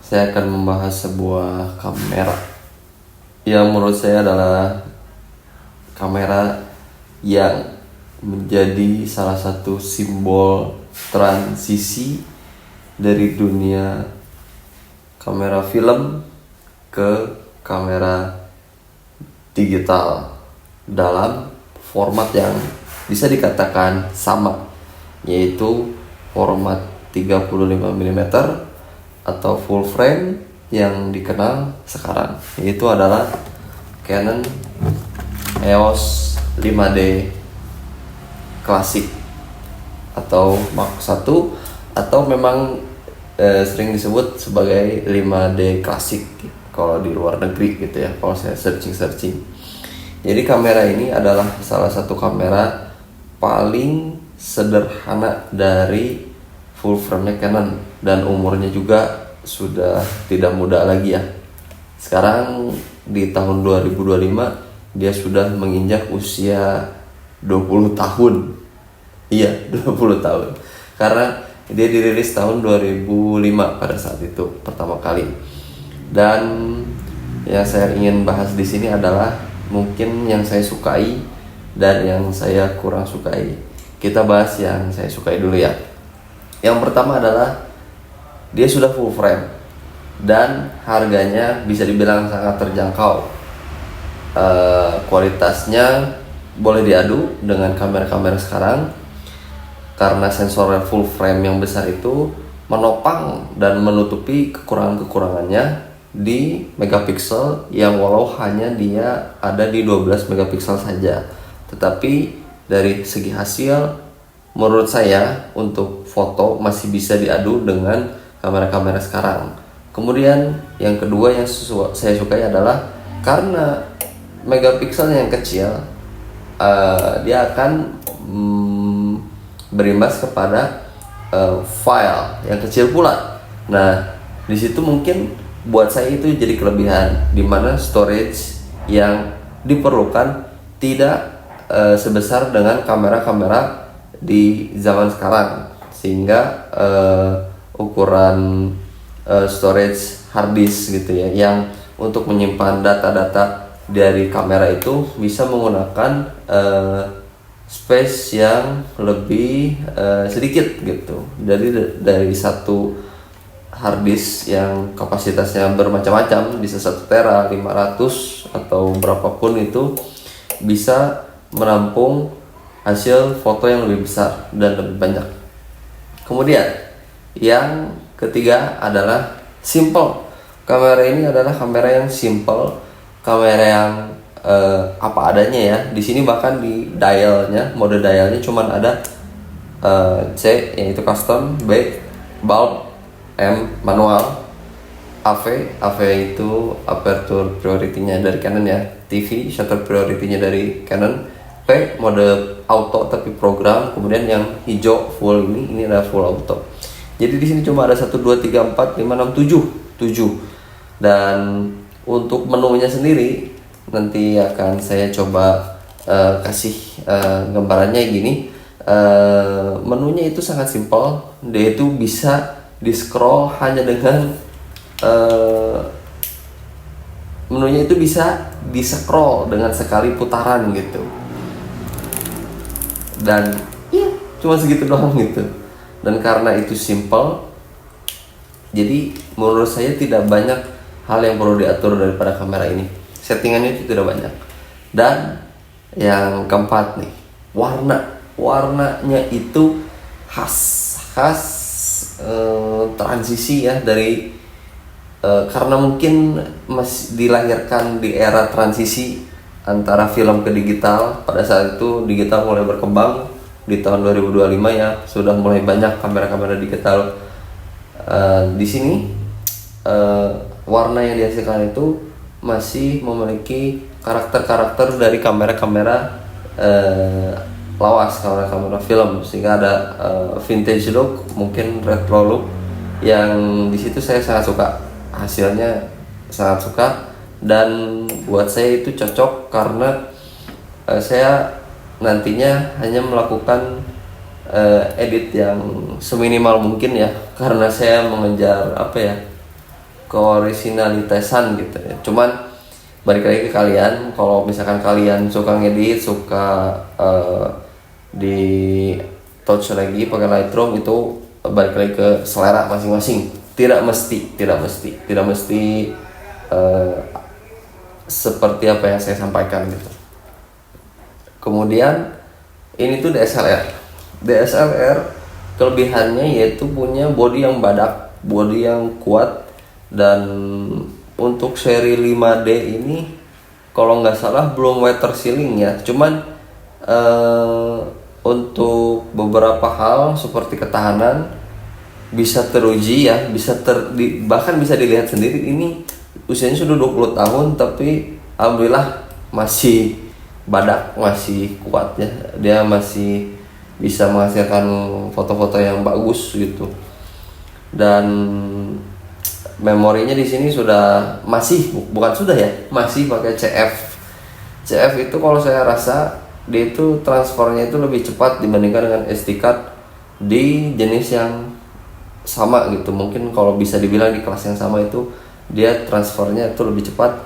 saya akan membahas sebuah kamera yang menurut saya adalah kamera yang menjadi salah satu simbol transisi dari dunia kamera film ke kamera digital dalam format yang bisa dikatakan sama, yaitu format 35 mm atau full frame yang dikenal sekarang, yaitu adalah Canon EOS 5D klasik atau Mark 1 atau memang sering disebut sebagai 5D klasik kalau di luar negeri gitu ya, kalau saya searching. Jadi kamera ini adalah salah satu kamera paling sederhana dari full frame-nya Canon, dan umurnya juga sudah tidak muda lagi ya. Sekarang di tahun 2025 dia sudah menginjak usia 20 tahun. Iya, 20 tahun. Karena dia dirilis tahun 2005 pada saat itu pertama kali. Dan yang saya ingin bahas di sini adalah mungkin yang saya sukai dan yang saya kurang sukai. Kita bahas yang saya sukai dulu ya. Yang pertama adalah dia sudah full frame dan harganya bisa dibilang sangat terjangkau. Kualitasnya boleh diadu dengan kamera-kamera sekarang karena sensor full frame yang besar itu menopang dan menutupi kekurangan-kekurangannya di megapiksel yang walau hanya dia ada di 12 megapiksel saja. Tetapi dari segi hasil menurut saya untuk foto masih bisa diadu dengan kamera-kamera sekarang. Kemudian yang kedua yang saya sukai adalah karena megapikselnya yang kecil, dia akan berimbas kepada file yang kecil pula. Nah, di situ mungkin buat saya itu jadi kelebihan, di mana storage yang diperlukan tidak sebesar dengan kamera-kamera di zaman sekarang, sehingga ukuran storage hard disk gitu ya, yang untuk menyimpan data-data dari kamera itu bisa menggunakan space yang lebih sedikit gitu. Dari satu hard disk yang kapasitasnya bermacam-macam, bisa 1 tera, 500 atau berapapun itu bisa menampung hasil foto yang lebih besar dan lebih banyak. Kemudian yang ketiga adalah simple. Kamera ini adalah kamera yang simple, kamera yang apa adanya ya. Di sini bahkan di dialnya, mode dialnya cuman ada C yaitu custom, B bulb, M manual, AV itu aperture priority-nya dari Canon ya, TV shutter priority-nya dari Canon, P mode auto tapi program, kemudian yang hijau full ini adalah full auto. Jadi di sini cuma ada 1 2 3 4 5 6 7. Dan untuk menunya sendiri nanti akan saya coba kasih gambarannya gini. Menunya itu sangat simpel, dia itu bisa di scroll hanya dengan menunya itu bisa di scroll dengan sekali putaran gitu. Dan ya cuma segitu doang gitu. Dan karena itu simple, jadi menurut saya tidak banyak hal yang perlu diatur daripada kamera ini. Settingannya itu tidak banyak. Dan yang keempat nih, warnanya itu khas transisi ya, dari karena mungkin masih dilahirkan di era transisi antara film ke digital. Pada saat itu digital mulai berkembang di tahun 2025 ya, sudah mulai banyak kamera-kamera digital. Di sini warna yang dihasilkan itu masih memiliki karakter-karakter dari kamera-kamera lawas, kamera-kamera film, sehingga ada vintage look, mungkin retro look, yang di situ saya sangat suka, hasilnya sangat suka. Dan buat saya itu cocok karena saya nantinya hanya melakukan edit yang seminimal mungkin ya, karena saya mengejar keorisinalitasan gitu ya. Cuman balik lagi ke kalian, kalau misalkan kalian suka ngedit, suka di touch lagi pakai Lightroom, itu balik lagi ke selera masing-masing. Tidak mesti seperti apa yang saya sampaikan gitu. Kemudian ini tuh DSLR kelebihannya yaitu punya body yang badak, body yang kuat, dan untuk seri 5D ini kalau nggak salah belum water sealing ya. Cuman untuk beberapa hal seperti ketahanan bisa teruji ya, bahkan bisa dilihat sendiri. Ini usianya sudah 20 tahun tapi alhamdulillah masih badak, masih kuat ya. Dia masih bisa menghasilkan foto-foto yang bagus gitu. Dan memorinya di sini masih pakai CF. CF itu kalau saya rasa dia itu transfernya itu lebih cepat dibandingkan dengan SD card di jenis yang sama gitu. Mungkin kalau bisa dibilang di kelas yang sama itu dia transfernya itu lebih cepat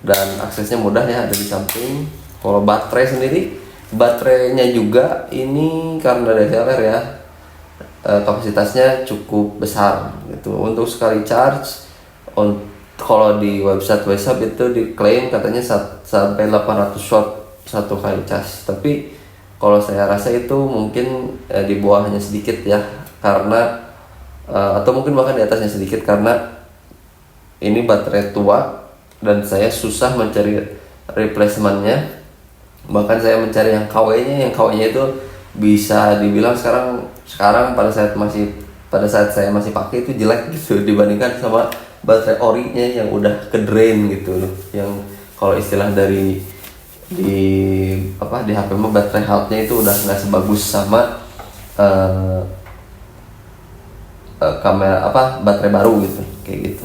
dan aksesnya mudah ya, ada di samping. Kalau baterainya juga ini karena DSLR ya, kapasitasnya cukup besar gitu. Untuk sekali charge kalau di website itu diklaim katanya sampai 800 watt satu kali charge, tapi kalau saya rasa itu mungkin di bawahnya sedikit ya, karena atau mungkin bahkan di atasnya sedikit, karena ini baterai tua dan saya susah mencari replacementnya. Bahkan saya mencari yang KW-nya itu bisa dibilang sekarang pada saat saya masih pakai itu jelek gitu dibandingkan sama baterai orinya yang udah ke drain gitu loh. Yang kalau istilah di HP mah baterai health-nya itu udah nggak sebagus sama kamera baterai baru gitu, kayak gitu.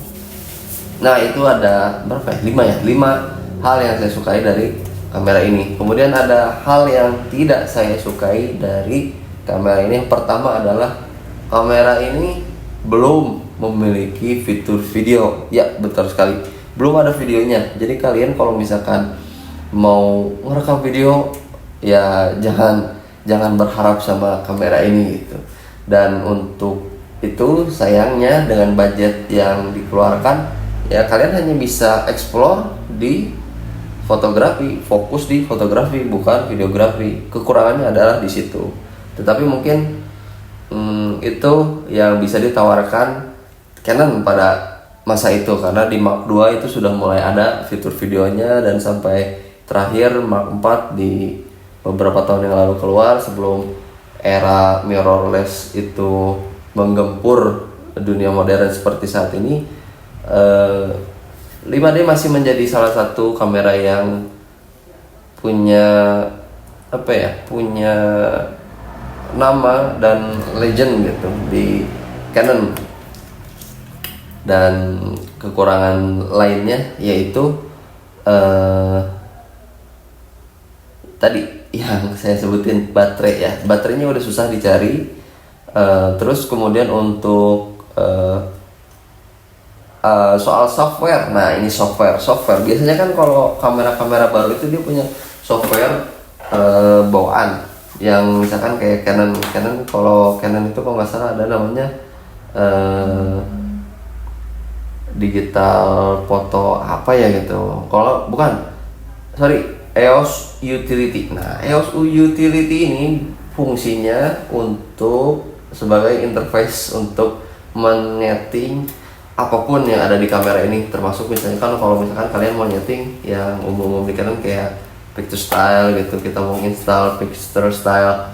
Nah, itu ada berapa ya? 5 hal yang saya sukai dari kamera ini. Kemudian ada hal yang tidak saya sukai dari kamera ini. Yang pertama adalah kamera ini belum memiliki fitur video. Ya, betul sekali. Belum ada videonya. Jadi kalian kalau misalkan mau merekam video ya jangan berharap sama kamera ini gitu. Dan untuk itu sayangnya dengan budget yang dikeluarkan ya kalian hanya bisa explore di fotografi, fokus di fotografi bukan videografi. Kekurangannya adalah di situ. Tetapi mungkin itu yang bisa ditawarkan Canon pada masa itu, karena di Mark II itu sudah mulai ada fitur videonya, dan sampai terakhir Mark IV di beberapa tahun yang lalu keluar sebelum era mirrorless itu menggempur dunia modern seperti saat ini. 5D masih menjadi salah satu kamera yang punya punya nama dan legend gitu di Canon. Dan kekurangan lainnya yaitu tadi yang saya sebutin, baterai ya. Baterainya udah susah dicari. Terus kemudian untuk soal software. Nah, ini software biasanya kan kalau kamera-kamera baru itu dia punya software bawaan yang misalkan kayak Canon. Kalau Canon itu kalau nggak salah ada namanya digital foto apa ya gitu. Kalau bukan, EOS Utility. Nah, EOS Utility ini fungsinya untuk sebagai interface untuk menyeting apapun yang ada di kamera ini, termasuk misalnya kan kalau misalkan kalian mau nyeting yang umum di Canon kayak picture style gitu, kita mau install picture style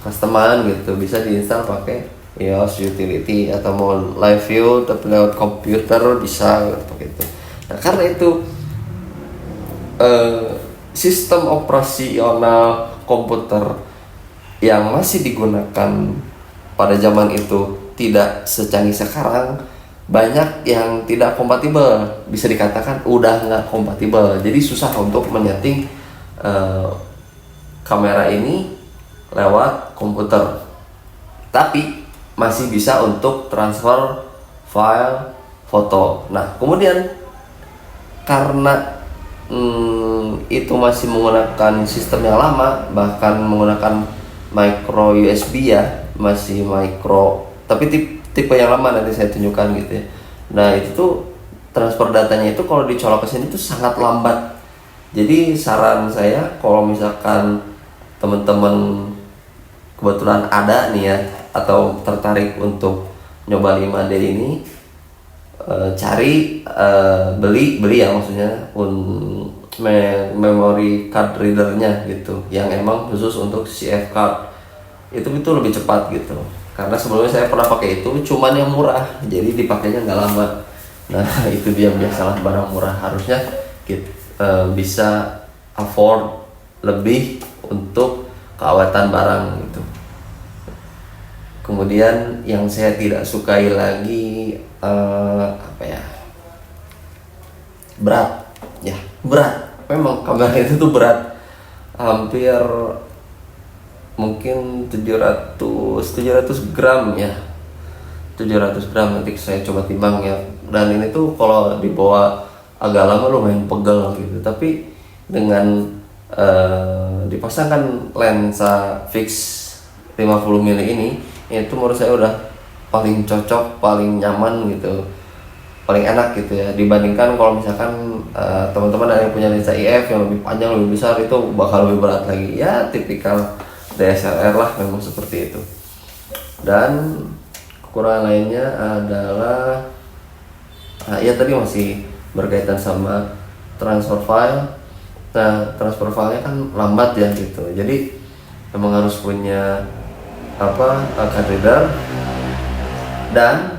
customan gitu, bisa diinstal pakai EOS Utility. Atau mau live view tapi lewat komputer bisa gitu. Nah, karena itu sistem operasional komputer yang masih digunakan pada zaman itu tidak secanggih sekarang, banyak yang tidak kompatibel, bisa dikatakan udah nggak kompatibel. Jadi susah untuk menyeting kamera ini lewat komputer, tapi masih bisa untuk transfer file, foto. Nah kemudian karena itu masih menggunakan sistem yang lama, bahkan menggunakan micro USB ya, masih micro, tapi tipe yang lama, nanti saya tunjukkan gitu ya. Nah itu tuh transfer datanya itu kalau dicolok ke sini tuh sangat lambat. Jadi saran saya kalau misalkan teman-teman kebetulan ada nih ya, atau tertarik untuk nyoba 5D ini, cari beli ya, maksudnya memory card readernya gitu, yang emang khusus untuk CF card. Itu lebih cepat gitu, karena sebelumnya saya pernah pakai itu, cuman yang murah, jadi dipakainya nggak lama. Nah itu dia biasalah, barang murah harusnya gitu, bisa afford lebih untuk keaweten barang gitu. Kemudian yang saya tidak sukai lagi apa ya, berat. Memang kamera itu tuh berat, hampir mungkin 700 gram ya, 700 gram. Nanti saya coba timbang ya. Dan ini tuh kalau dibawa agak lama lumayan pegel gitu. Tapi dengan dipasangkan lensa fix 50 mili ini, itu menurut saya udah paling cocok, paling nyaman gitu, paling enak gitu ya, dibandingkan kalau misalkan teman-teman ada yang punya lensa IF yang lebih panjang, lebih besar, itu bakal lebih berat lagi ya, tipikal DSLR lah, memang seperti itu. Dan kekurangan lainnya adalah ya tadi masih berkaitan sama transfer file. Nah transfer filenya kan lambat ya gitu, jadi memang harus punya card reader. Dan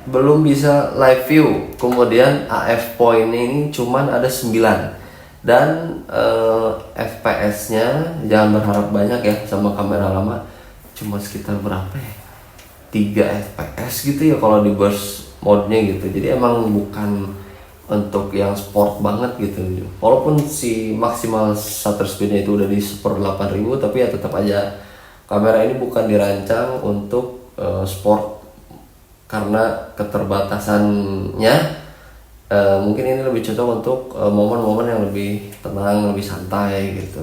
belum bisa live view. Kemudian AF point ini cuman ada 9. Dan FPS nya jangan berharap banyak ya, sama kamera lama cuma sekitar berapa ya, 3 fps gitu ya kalau di burst mode-nya gitu. Jadi emang bukan untuk yang sport banget gitu. Walaupun si maksimal shutter speed-nya itu udah di 1/8000, tapi ya tetap aja kamera ini bukan dirancang untuk sport, karena keterbatasannya. Mungkin ini lebih cocok untuk momen-momen yang lebih tenang, lebih santai gitu.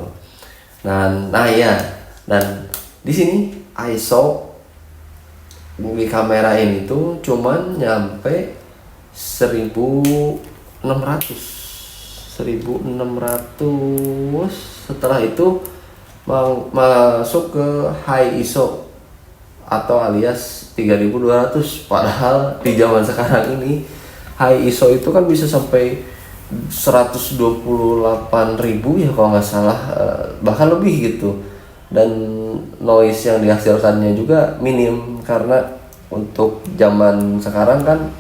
Nah ya, dan di sini ISO di kamera ini tuh cuman nyampe 1600. Setelah itu masuk ke high ISO atau alias 3200. Padahal di zaman sekarang ini high ISO itu kan bisa sampai 128.000 ya kalau nggak salah, bahkan lebih gitu. Dan noise yang dihasilkannya juga minim, karena untuk zaman sekarang kan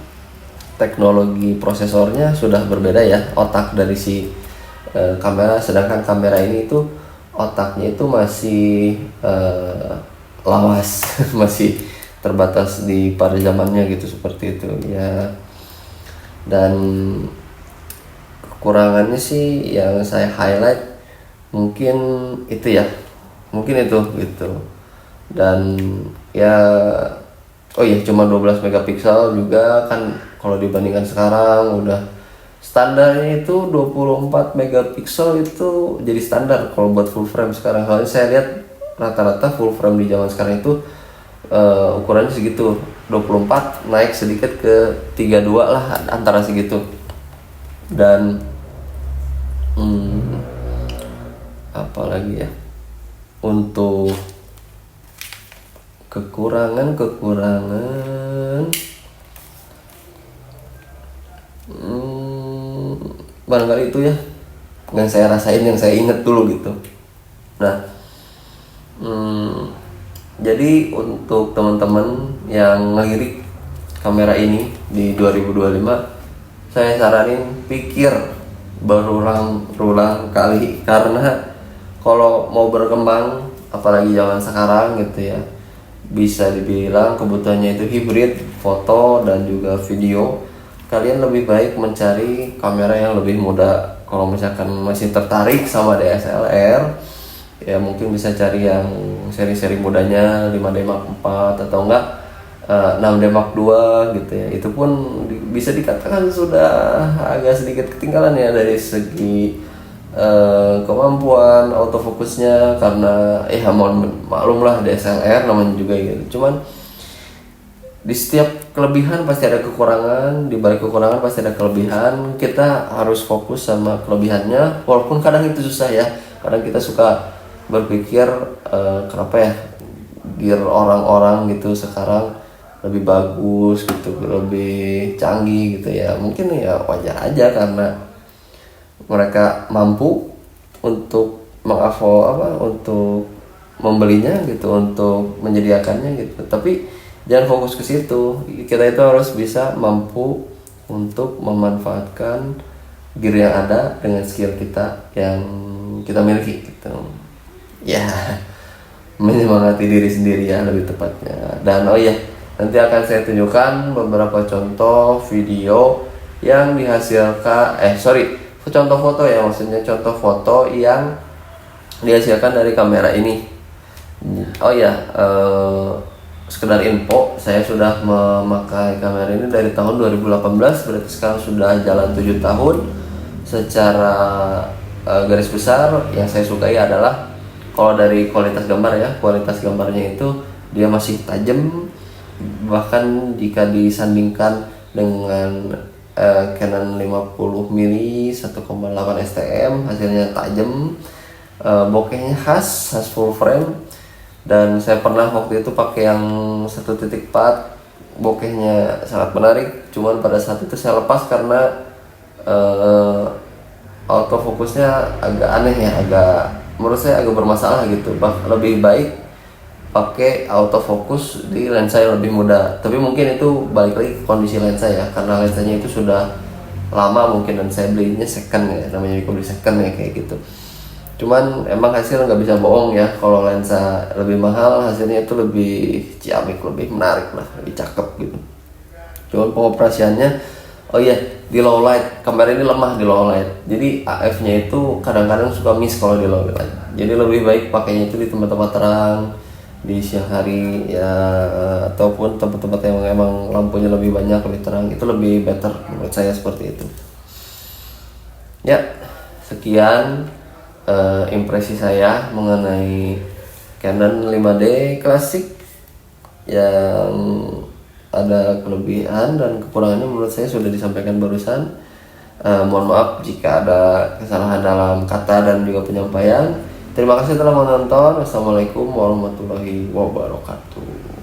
teknologi prosesornya sudah berbeda ya, otak dari si kamera. Sedangkan kamera ini itu otaknya itu masih lawas masih terbatas di pada zamannya gitu, seperti itu ya. Dan kekurangannya sih yang saya highlight mungkin itu ya, gitu. Dan ya cuma 12 megapiksel juga kan, kalau dibandingkan sekarang udah standarnya itu 24 megapiksel itu jadi standar kalau buat full frame sekarang. Soalnya saya lihat rata-rata full frame di zaman sekarang itu ukurannya segitu, 24 naik sedikit ke 32 lah, antara segitu. Dan apalagi ya untuk kekurangan barangkali itu ya yang saya rasain, yang saya ingat dulu gitu. Nah jadi untuk teman-teman yang ngelirik kamera ini di 2025, saya saranin pikir berulang-ulang kali, karena kalau mau berkembang apalagi zaman sekarang gitu ya, bisa dibilang kebutuhannya itu hibrid, foto dan juga video. Kalian lebih baik mencari kamera yang lebih muda. Kalau misalkan masih tertarik sama DSLR, ya mungkin bisa cari yang seri-seri mudanya 5D Mark 4 atau enggak 6D Mark 2 gitu ya. Itu pun bisa dikatakan sudah agak sedikit ketinggalan ya dari segi kemampuan autofokusnya, karena mohon maklum lah DSLR namanya juga gitu. Cuman di setiap kelebihan pasti ada kekurangan, di balik kekurangan pasti ada kelebihan. Kita harus fokus sama kelebihannya, walaupun kadang itu susah ya. Kadang kita suka berpikir kenapa ya gear orang-orang gitu sekarang lebih bagus gitu, lebih canggih gitu ya. Mungkin ya wajar aja karena mereka mampu untuk untuk membelinya gitu, untuk menyediakannya gitu. Tapi jangan fokus ke situ. Kita itu harus bisa mampu untuk memanfaatkan gear yang ada dengan skill kita yang kita miliki gitu. Ya, menyemangati diri sendiri ya lebih tepatnya. Dan nanti akan saya tunjukkan beberapa contoh video yang dihasilkan contoh foto ya, maksudnya contoh foto yang dihasilkan dari kamera ini. Sekedar info, saya sudah memakai kamera ini dari tahun 2018, berarti sekarang sudah jalan 7 tahun. Secara garis besar yang saya sukai adalah kalau dari kualitas gambar ya, kualitas gambarnya itu dia masih tajam, bahkan jika disandingkan dengan Canon 50mm 1,8 STM hasilnya tajam, bokehnya khas full frame. Dan saya pernah waktu itu pakai yang 1.4, bokehnya sangat menarik. Cuman pada saat itu saya lepas karena autofokusnya agak aneh ya, menurut saya agak bermasalah gitu. Lebih baik pakai autofokus di lensa yang lebih muda. Tapi mungkin itu balik lagi ke kondisi lensa ya, karena lensanya itu sudah lama mungkin, dan saya belinya second ya, namanya juga beli second ya kayak gitu. Cuman emang hasil nggak bisa bohong ya, kalau lensa lebih mahal hasilnya itu lebih ciamik, lebih menarik lah, lebih cakep gitu. Cuman pengoperasiannya di low light, kamera ini lemah di low light, jadi AF-nya itu kadang-kadang suka miss kalau di low light. Jadi lebih baik pakainya itu di tempat-tempat terang, di siang hari ya, ataupun tempat-tempat yang emang lampunya lebih banyak, lebih terang, itu lebih better menurut saya, seperti itu ya. Sekian impresi saya mengenai Canon 5D klasik yang ada kelebihan dan kekurangannya menurut saya sudah disampaikan barusan. Mohon maaf jika ada kesalahan dalam kata dan juga penyampaian. Terima kasih telah menonton. Wassalamualaikum warahmatullahi wabarakatuh.